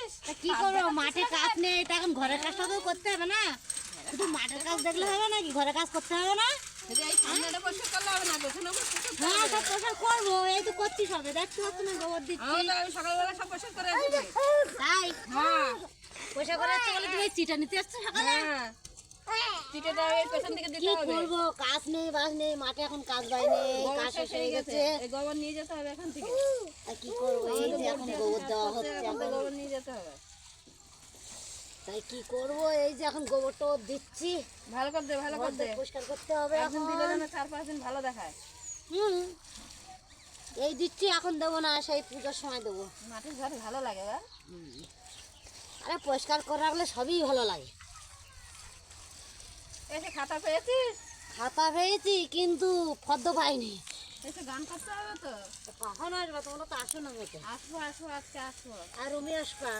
এসেছিস? তা কি করবো, মাঠে কাজ নেই, তা এখন ঘরের কাজটা তো করতে হবে না? শুধু মাঠের কাজ দেখলে হবে নাকি? ঘরের কাজ করতে হবে না? এই যে এই সামনেটা পরিষ্কার করলে হবে না, পেছনে পরিষ্কার করতে হ্যাঁ, হবে। সব পোশাক করবো, এই তো করছি সবে, দেখতে পাচ্ছ না গোবর দিচ্ছি। আমি সকালবেলা সব পরিষ্কার করে এসেছি। তাই হ্যাঁ পয়সা করে আসছে বলে তুমি চিটা নিতে আসছো সকালে? হ্যাঁ, চিটেটা এই পেছন দিকে কি দিতে হবে। করবো, কাজ নেই বাজ নেই, মাঠে এখন কাজ বাই নেই, গোবর কাজ শেষ শেষ হয়ে গেছে। এই গোবর নিয়ে যেতে হবে এখান থেকে। তা কি করবো, এই যে এখন গোবর দেওয়া হচ্ছে, এখন তো গোবর নিয়ে যেতে হবে। তাই কি করবো, এই যে এখন গোবরটা দিচ্ছি, ভালো করে দে, ভালো করে দে। পরিষ্কার করতে হবে একদিন এখন। দিলে যেন 4-5 দিন ভালো দেখায়। হুম, এই দিচ্ছি, এখন দেবো না, সেই পুজোর সময় দেবো। মাটির ঘর ভালো লাগে বা? আরে পরিষ্কার করে রাখলে সবই ভালো লাগে। এসে খাতা পেয়েছিস? খাতা পেয়েছি কিন্তু ফদ্দ পাইনি। এসে গান করতে হবে তো। কখন আসবা? তোমরা তো আসো না মতো। আসবো আসবো, আজকে আসবো। আর রুমি আসবা?